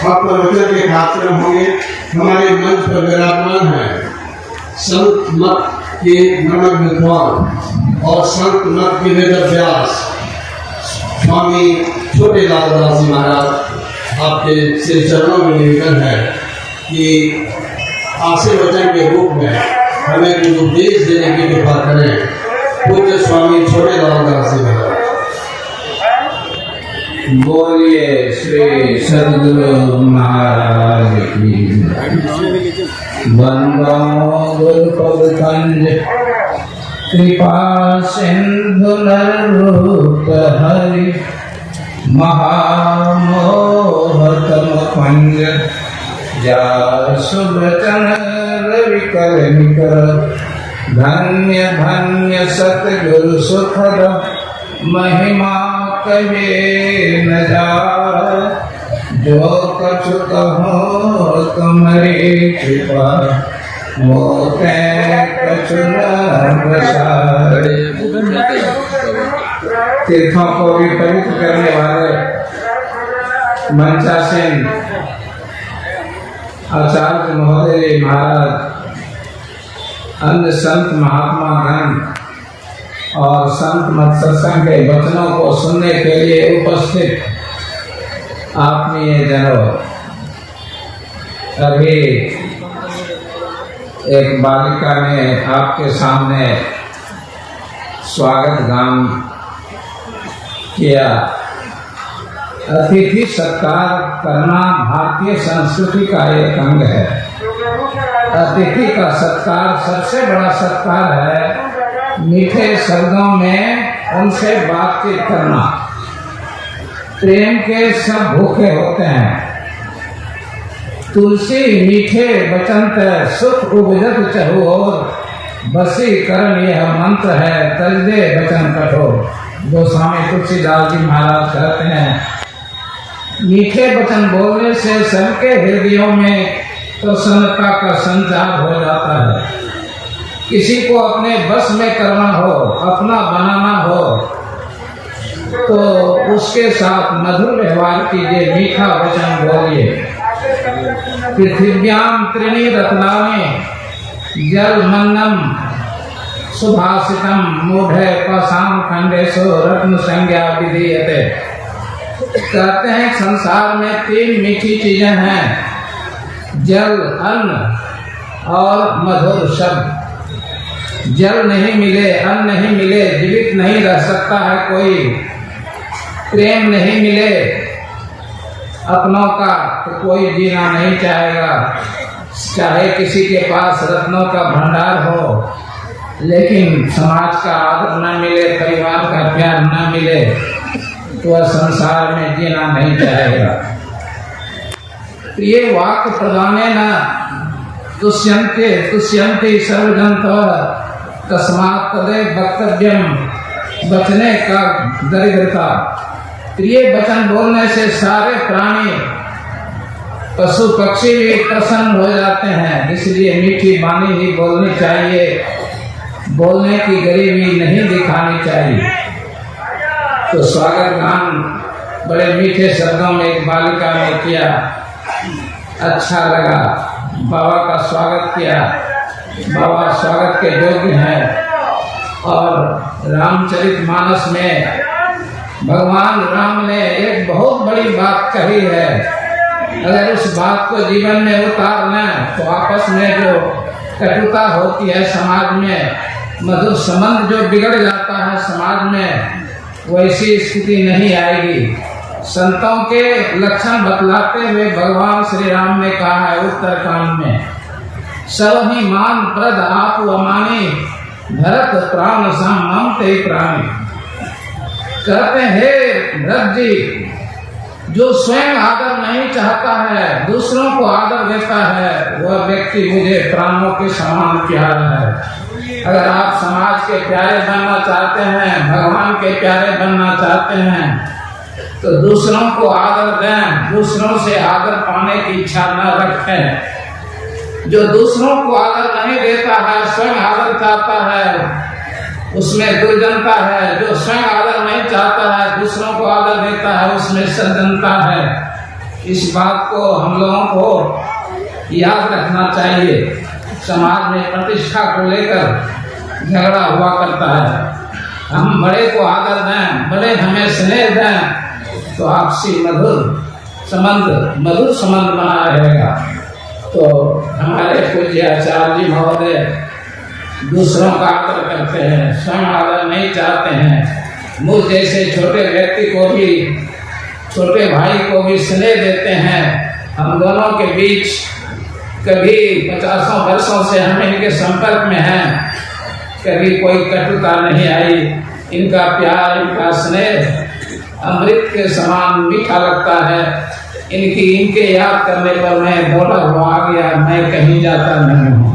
प्रवचन के खातिर होंगे। हमारे मंच पर विराजमान है संत मत के नमक विद्वान और संत मत के वेद व्यास स्वामी छोटे लालदास जी महाराज। आपके श्री चरणों में निवेदन है कि आशीर्वचन के रूप में हमें कुछ उपदेश देने की कृपा करें। पूज्य स्वामी छोटे लालदास जी महाराज। बोलिए श्री सद्गुरु महाराज की। वंदो गुरुपद कंज कृपा सिंधु नररूप हरि महामोहतम पंज जासुबचन रविकर निकर। धन्य धन्य सतगुरु सुखद महिमा कहे न जाय। जो कछु कहो तुम्हारी कृपा मोते कछु न बसाए। तीर्थों को भी पवित्र करने वाले मंचासीन आचार्य महोदय महाराज, अन्य संत महात्मा गण और संत मत सत्संग के वचनों को सुनने के लिए उपस्थित आत्मीय जनों, अभी एक बालिका ने आपके सामने स्वागत गान किया। अतिथि सत्कार करना भारतीय संस्कृति का एक अंग है। अतिथि का सत्कार सबसे बड़ा सत्कार है। मीठे शब्दों में उनसे बातचीत करना। प्रेम के सब भूखे होते हैं। तुलसी मीठे वचन सुख उपजत चहु और बसी करण यह मंत्र है तजदे वचन कठोर। गोस्वामी तुलसीदास जी महाराज कहते हैं मीठे वचन बोलने से सबके हृदयों में प्रसन्नता का संचार हो जाता है। किसी को अपने बस में करना हो, अपना बनाना हो, तो उसके साथ मधुर व्यवहार कीजिए, मीठा वचन बोलिए। पृथिव्याम त्रीणि रत्नानि जल मन्नम सुभाषितम मूढ़े पाषाण खंडेशो रत्न संज्ञा विधीयते। कहते हैं संसार में 3 मीठी चीजें हैं, जल, अन्न और मधुर शब्द। जल नहीं मिले, अन्न नहीं मिले, जीवित नहीं रह सकता है कोई। प्रेम नहीं मिले अपनों का तो कोई जीना नहीं चाहेगा। चाहे किसी के पास रत्नों का भंडार हो, लेकिन समाज का आदर न मिले, परिवार का प्यार न मिले, तो वह संसार में जीना नहीं चाहेगा। ये वाक्य प्रदाने न तुष्यन्ते सर्वजंतवः तस्मात् तदेव वक्तव्यम। बचने का दरिद्रता। प्रिय वचन बोलने से सारे प्राणी पशु पक्षी भी प्रसन्न हो जाते हैं। इसलिए मीठी वाणी ही बोलनी चाहिए, बोलने की गरीबी नहीं दिखानी चाहिए। तो स्वागत गान बड़े मीठे शब्दों में एक बालिका ने किया, अच्छा लगा। बाबा का स्वागत किया। बाबा स्वागत के योग्य हैं। और रामचरितमानस में भगवान राम ने एक बहुत बड़ी बात कही है। अगर उस बात को जीवन में उतार लें तो आपस में जो कटुता होती है समाज में, मधुर संबंध जो बिगड़ जाता है समाज में, वैसी स्थिति नहीं आएगी। संतों के लक्षण बतलाते हुए भगवान श्री राम ने कहा है उत्तरकांड में, सब ही मान प्रद आप अमानी भरत प्राण सम मम ते प्राणी। कहते हैं भरत जी, जो स्वयं आदर नहीं चाहता है, दूसरों को आदर देता है, वह व्यक्ति मुझे प्राणों के समान प्यारा है। अगर आप समाज के प्यारे बनना चाहते हैं, भगवान के प्यारे बनना चाहते हैं, तो दूसरों को आदर दें, दूसरों से आदर पाने की इच्छा न रखें। जो दूसरों को आदर नहीं देता है, स्वयं आदर चाहता है, उसमें दुर्जनता है। जो स्वयं आदर नहीं चाहता है, दूसरों को आदर देता है, उसमें सज्जनता है। इस बात को हम लोगों को याद रखना चाहिए। समाज में प्रतिष्ठा को लेकर झगड़ा हुआ करता है। हम बड़े को आदर दें, बड़े हमें स्नेह दें तो आपसी मधुर संबंध बना रहेगा। तो हमारे पूज्य आचार्य जी महोदय दूसरों का आदर करते हैं, स्वयं आदर नहीं चाहते हैं। मुझ जैसे छोटे व्यक्ति को भी, छोटे भाई को भी स्नेह देते हैं। हम दोनों के बीच कभी 50 वर्षों से हम इनके संपर्क में हैं, कभी कोई कटुता नहीं आई। इनका प्यार, इनका स्नेह अमृत के समान मीठा लगता है। इनके याद करने पर मैं दौड़ा हुआ आ गया, मैं कहीं जाता नहीं हूँ।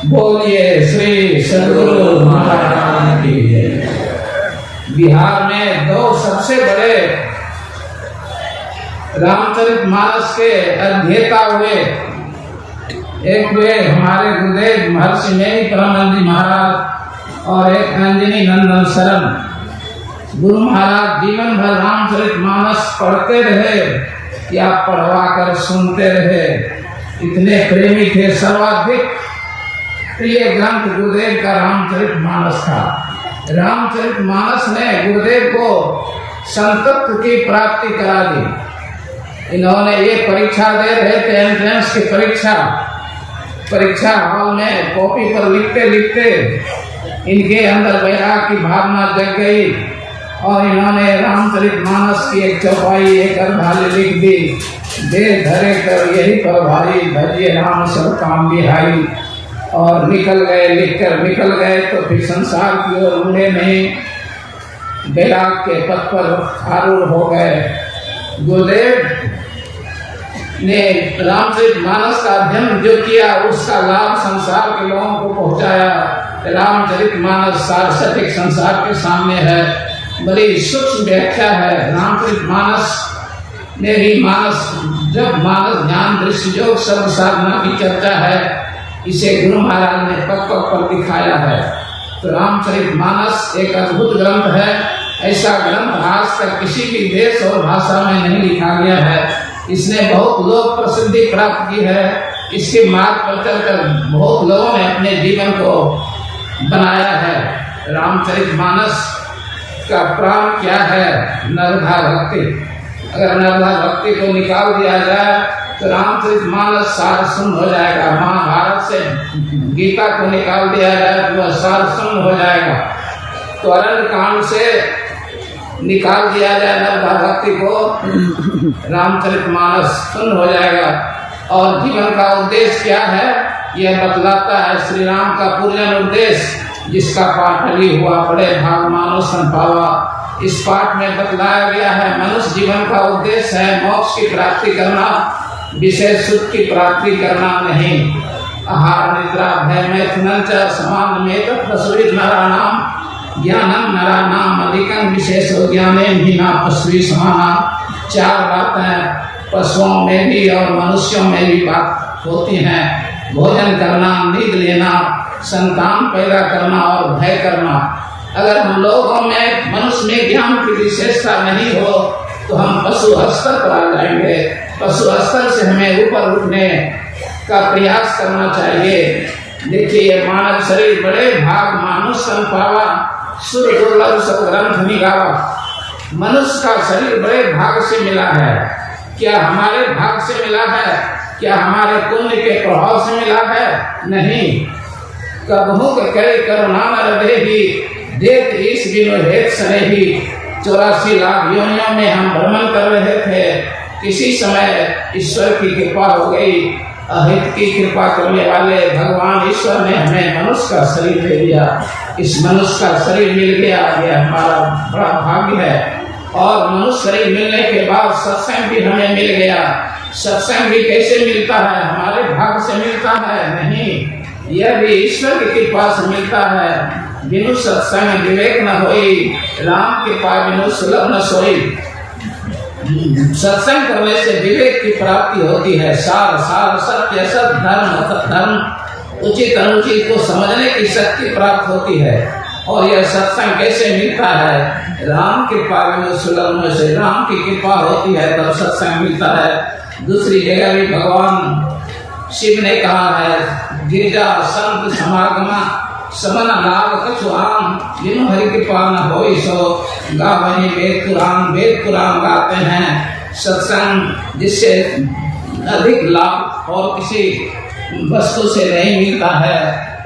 बोलिए श्री सद्गुरु महाराज की जय। बिहार में दो सबसे बड़े रामचरितमानस के अध्येता हुए, एक हुए हमारे गुरुदेव महर्षि नेमि परमानंद महाराज और एक अंजनी नंदन शरण। गुरु महाराज जीवन भर रामचरितमानस पढ़ते रहे या पढ़वा कर सुनते रहे। इतने प्रेमी थे, सर्वाधिक प्रिय ग्रंथ गुरुदेव का रामचरितमानस था। रामचरितमानस ने गुरुदेव को संतत्व की प्राप्ति करा दी। इन्होंने ये परीक्षा दे रहे थे, एंट्रेंस की परीक्षा हॉल में कॉपी पर लिखते लिखते इनके अंदर वैराग की भावना जग गई और इन्होंने रामचरितमानस की एक चौपाई, एक अर्धाली लिख दी। दे धरे कर यही पर भाई, भजिए राम सब काम बिहाई। और निकल गए, लिखकर निकल गए तो फिर संसार की ओर मुड़े नहीं, वैराग के पथ पर आरूढ़ हो गए। गुरुदेव ने रामचरितमानस का अध्ययन जो किया उसका लाभ संसार के लोगों को पहुंचाया। रामचरितमानस सारस्वतिक संसार के सामने है, बड़ी सूक्ष्म व्याख्या है। रामचरितमानस ने भी जब मानस ज्ञान दृष्टि योग सर्व साधना की चर्चा है, इसे गुरु महाराज ने पग पग पर दिखाया है। तो रामचरितमानस एक अद्भुत ग्रंथ है। ऐसा ग्रंथ आज तक किसी भी देश और भाषा में नहीं लिखा गया है। इसने बहुत लोक प्रसिद्धि प्राप्त की है। इसके मार्ग पर चलकर बहुत लोगों ने अपने जीवन को बनाया है। रामचरितमानस का प्राण क्या है? नरधा भक्ति। अगर नरधा भक्ति को निकाल दिया जाए तो रामचरितमानस सार शून्य हो जाएगा। महाभारत से गीता को निकाल दिया जाए तो वह सार शून्य हो जाएगा। तो अरण्य कांड से निकाल दिया जाए नरधा भक्ति को, रामचरितमानस शून्य हो जाएगा। और जीवन का उद्देश्य क्या है यह बतलाता है श्री राम का पूजन उद्देश्य, जिसका पाठ अभी हुआ, बड़े भाग मानो संपावा। इस पाठ में बतलाया गया है मनुष्य जीवन का उद्देश्य है मोक्ष की प्राप्ति करना, विशेष सुख की प्राप्ति करना नहीं। आहार निद्रा भय मैथुन च समान में तत्वसुविद नराणाम ज्ञानम नराणाम अधिकम विशेषो ज्ञाने हीना पशु समाना। चार बातें पशुओं में भी और मनुष्यों में भी बात होती हैं। भोजन करना, नींद लेना, संतान पैदा करना और भय करना। अगर हम लोगों में मनुष्य में ज्ञान की विशेषता नहीं हो तो हम पशु स्तर पर आ जाएंगे। पशु स्तर से हमें ऊपर उठने का प्रयास करना चाहिए। देखिए मानव शरीर बड़े भाग मानुष संपावा, सुर दुर्लभ सब ग्रंथ निगावा। मनुष्य का शरीर बड़े भाग से मिला है। क्या हमारे भाग से मिला है? क्या हमारे पुण्य के प्रभाव से मिला है? नहीं। कबहू करे करुणा न देही देख इस बिनो हेत स्नेही। 84 लाख योनियों में हम भ्रमण कर रहे थे। किसी समय ईश्वर की कृपा हो गई। अहित की कृपा करने वाले भगवान ईश्वर ने हमें मनुष्य का शरीर दे दिया। इस मनुष्य का शरीर मिल गया, यह हमारा बड़ा भाग्य है। और मनुष्य शरीर मिलने के बाद सत्संग भी हमें मिल गया। सत्संग भी कैसे मिलता है? हमारे भाग्य से मिलता है? नहीं, यह भी ईश्वर की कृपा से मिलता है। बिनु सत्संग विवेक न होई, राम कृपा बिनु सुलभ न सोई। सत्संग करने से विवेक की प्राप्ति होती है। सार सार सत्य सत धर्म धर्म उचित अनुचित को समझने की शक्ति प्राप्त होती है। और यह सत्संग कैसे मिलता है? राम कृपा सुलभ से, राम की कृपा होती है तब सत्संग मिलता है। दूसरी जगह भी भगवान शिव ने कहा है, गिरजा संत समागमा समन लाभ कछुआन, जिन हरि कृपा न होई सो गावनी वेद पुराण। वेद पुराण गाते हैं। सत्संग जिससे अधिक लाभ और किसी वस्तु से नहीं मिलता है,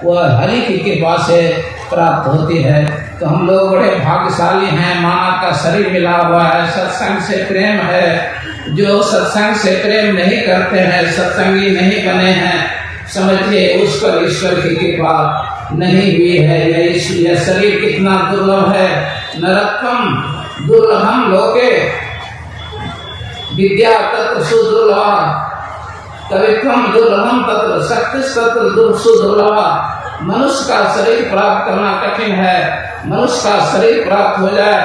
वह हरि की कृपा से प्राप्त होती है। तो हम लोग बड़े भाग्यशाली हैं, मानव का शरीर मिला हुआ है, सत्संग से प्रेम है। जो सत्संग से प्रेम नहीं करते हैं, सत्संगी नहीं बने हैं, समझिए उस पर ईश्वर की कृपा नहीं हुई है। यह शरीर कितना दुर्लभ है। नरत्वम दुर्लभम लोके विद्या तत्र सुदुर्लभा, कवित्वम दुर्लभम तत्र शक्ति तत्र सुदुर्लभा। मनुष्य का शरीर प्राप्त करना कठिन है। मनुष्य का शरीर प्राप्त हो जाए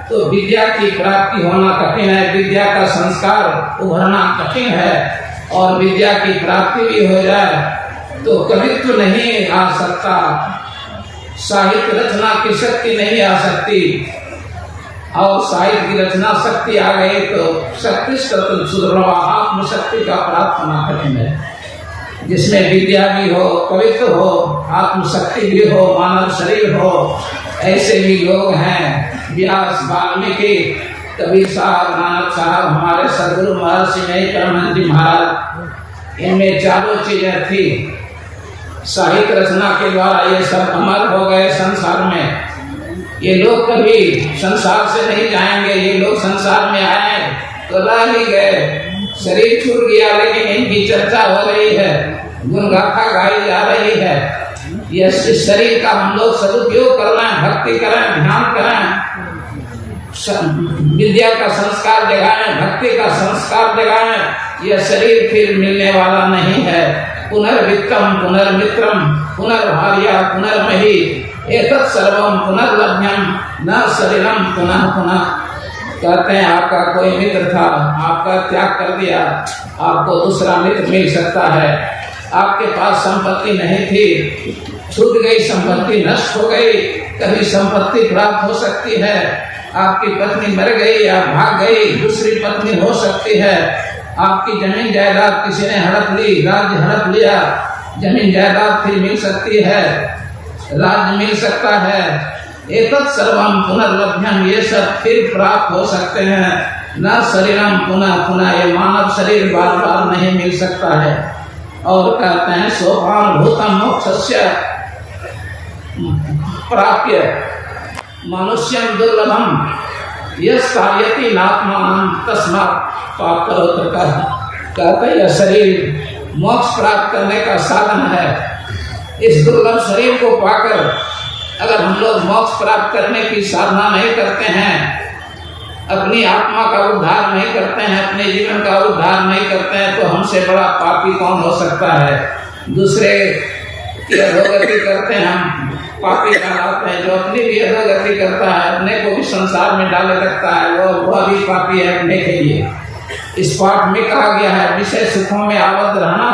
तो विद्या की प्राप्ति होना कठिन है, विद्या का संस्कार उभरना कठिन है। और विद्या की प्राप्ति भी हो जाए तो कवित्व नहीं आ सकता, साहित्य रचना की शक्ति नहीं आ सकती। और साहित्य की रचना शक्ति आ गई तो शक्ति सुदृढ़ आत्मशक्ति का प्राप्त होना कठिन है। जिसमें विद्या भी हो, कवित्व हो, आत्मशक्ति भी हो, मानव शरीर हो, ऐसे भी लोग हैं। व्यास, वाल्मीकि, कबीर साहब, नानक साहब, हमारे सदगुरु महर्षि परमानंद जी महाराज, इनमें चारों चीजें थी। साहित्य रचना के द्वारा ये सब अमर हो गए संसार में। ये लोग कभी संसार से नहीं जाएंगे। ये लोग संसार में आए तो रह ही गए, शरीर छूट गया, लेकिन इनकी चर्चा हो रही है, गुणगाथा गाई जा रही है। ये शरीर का हम लोग सदुपयोग कर रहे हैं, भक्ति करें, ध्यान करें, विद्या का संस्कार जगाएं, भक्ति का संस्कार जगाएं। यह शरीर फिर मिलने वाला नहीं है। पुनर्वित्तम पुनर्मित्रम पुनर्भार्या पुनर्मही एतत् सर्वम पुनर्लभ्यम न शरीरम पुनः पुनः। कहते हैं आपका कोई मित्र था, आपका त्याग कर दिया, आपको दूसरा मित्र मिल सकता है। आपके पास संपत्ति नहीं थी, छूट गई संपत्ति, नष्ट हो गई, कभी संपत्ति प्राप्त हो सकती है। आपकी पत्नी मर गई या भाग गई, दूसरी पत्नी हो सकती है। आपकी जमीन जायदाद किसी ने हड़प ली, राज्य हड़प लिया, जमीन जायदाद फिर मिल सकती है, राज्य मिल सकता है। एतत् सर्वम पुनर्लभ्यम, ये सब फिर प्राप्त हो सकते हैं। न शरीरम पुनः पुनः, ये मानव शरीर बार बार नहीं मिल सकता है। और कहते हैं सोपान भूतम मोक्षस्य प्राप्य मनुष्यम दुर्लभम यस कार्यति नात्मान तस्मात् पाप करो। कहते हैं यह शरीर मोक्ष प्राप्त करने का साधन है। इस दुर्लभ शरीर को पाकर अगर हम लोग मोक्ष प्राप्त करने की साधना नहीं करते हैं, अपनी आत्मा का उद्धार नहीं करते हैं, अपने जीवन का उद्धार नहीं करते हैं, तो हमसे बड़ा पापी कौन हो सकता है? दूसरे की अधोगति करते हैं, हम पापी कहलाते हैं। जो अपनी भी अधोगति करता है, अपने को भी संसार में डाले रखता है, वह भी पापी है अपने के लिए। इस पाठ में कहा गया है विषय सुखों में आबद्ध रहना,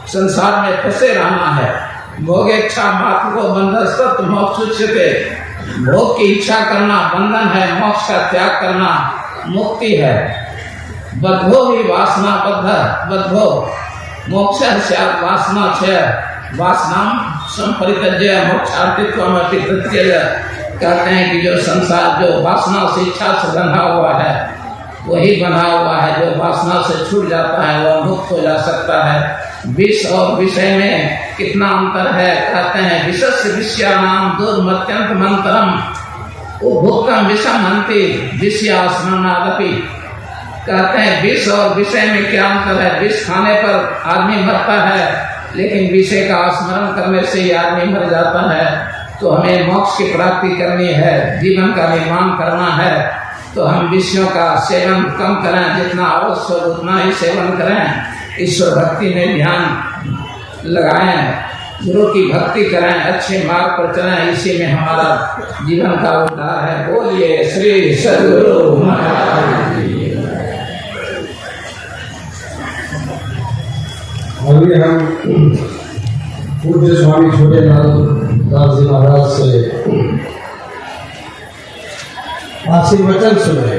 संसार में फंसे रहना है। भोगेच्छा मात्र को बंधस्तत्व मोक्ष उच्यते। भोग की इच्छा करना बंधन है, मोक्ष का त्याग करना मुक्ति है। बद्धो ही वासना बद्धो मोक्ष वासना छे वासना संपरित्यज्य मोक्षार्थित्वम अतिकृत्य। कहते हैं कि जो संसार जो वासना से इच्छा से बंधा हुआ है वही बंधा हुआ है, जो वासना से छूट जाता है वह मुक्त हो जा सकता है। विष और विषय में कितना अंतर है? कहते हैं विषस्य विषयानाम दुर्मत्यंत मंत्रम उपभोक्तम विषम हंति विषयास्मनादपि। कहते हैं विष और विषय में क्या अंतर है? विष खाने पर आदमी मरता है, लेकिन विषय का स्मरण करने से ही आदमी मर जाता है। तो हमें मोक्ष की प्राप्ति करनी है, जीवन का निर्माण करना है, तो हम विषयों का सेवन कम करें, जितना आवश्यक उतना ही सेवन करें। ईश्वर भक्ति में ध्यान लगाएं, गुरु की भक्ति करें, अच्छे मार्ग पर चलें, इसी में हमारा जीवन का उद्धार है। बोलिए श्री सद्गुरु महाराज। अभी हम पूज्य स्वामी छोटे लाल दास जी महाराज से आशीर्वचन सुने।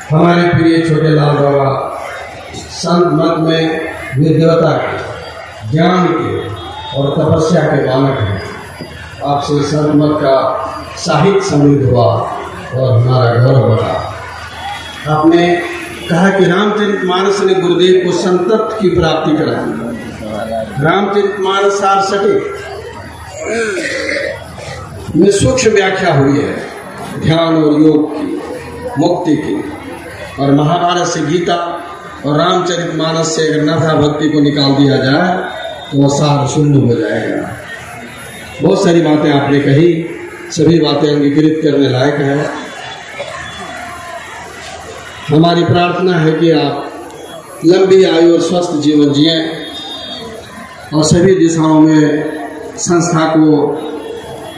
हमारे प्रिय छोटे लाल बाबा संत मत में विद्वता के, ज्ञान के और तपस्या के बालक हैं। आपसे संत मत का साहित्य समृद्ध हुआ और हमारा गौरव बढ़ा। आपने कहा कि रामचरितमानस ने गुरुदेव को संतत्व की प्राप्ति कराई। रामचरितमानस सारसठिक में सूक्ष्म व्याख्या हुई है ध्यान और योग की, मुक्ति की। और महाभारत से गीता और रामचरितमानस से अगर नथा भक्ति को निकाल दिया जाए तो वह सार शून्य हो जाएगा। बहुत सारी बातें आपने कही, सभी बातें अंगीकृत करने लायक है। हमारी प्रार्थना है कि आप लंबी आयु और स्वस्थ जीवन जिए और सभी दिशाओं में संस्था को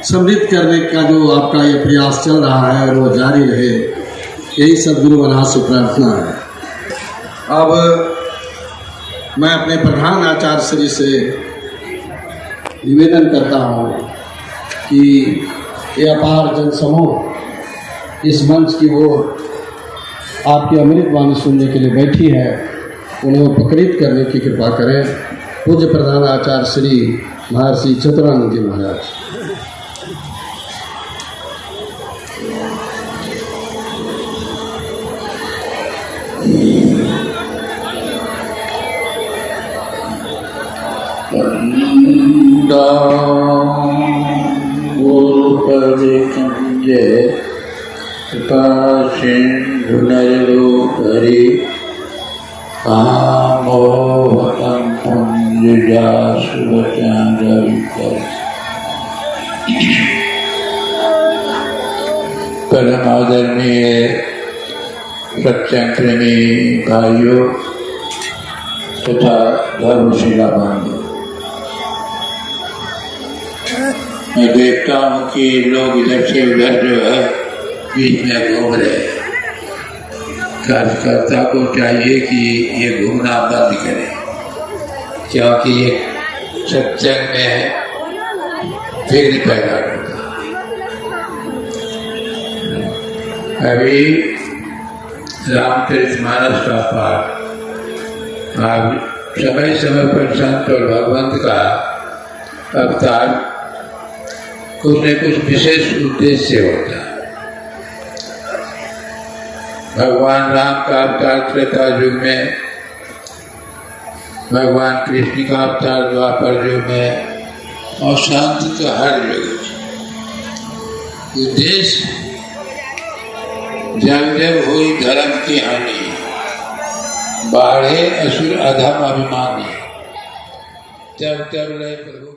समृद्ध करने का जो आपका ये प्रयास चल रहा है और वो जारी रहे, यही सद्गुरु महाराज से प्रार्थना है। अब मैं अपने प्रधान आचार्य श्री से निवेदन करता हूँ कि ये अपार जनसमूह इस मंच की ओर आपकी अमृत वाणी सुनने के लिए बैठी है, उन्हें उपकृत करने की कृपा करें। पूज्य प्रधान आचार्य श्री महर्षि चतुरानंद जी महाराज। सिंधुनरोपरि कामोहतं पुञ्जजासुवचान्द्रविकर। परम आदरणीय सत्संगप्रेमी भाइयों तथा धर्मशिला बंधु, मैं देखता हूँ कि लोग इधर से उधर जो है बीच में घूम रहे हैं। कार्यकर्ता को चाहिए कि ये घूमना बंद करें, क्योंकि ये सत्संग में विघ्न पैदा करता। अभी रामचरितमानस का पाठ आप समय समय पर संत और भगवंत का अवतार कुछ न कुछ विशेष उद्देश्य होता है। भगवान राम का अवतार त्रेता युग में, भगवान कृष्ण का अवतार द्वापर युग में और शांत का हर युग। उद्देश्य जब जब हुई धर्म की हानि, बाढ़े असुर अधम अभिमानी, तब तब लय प्रभु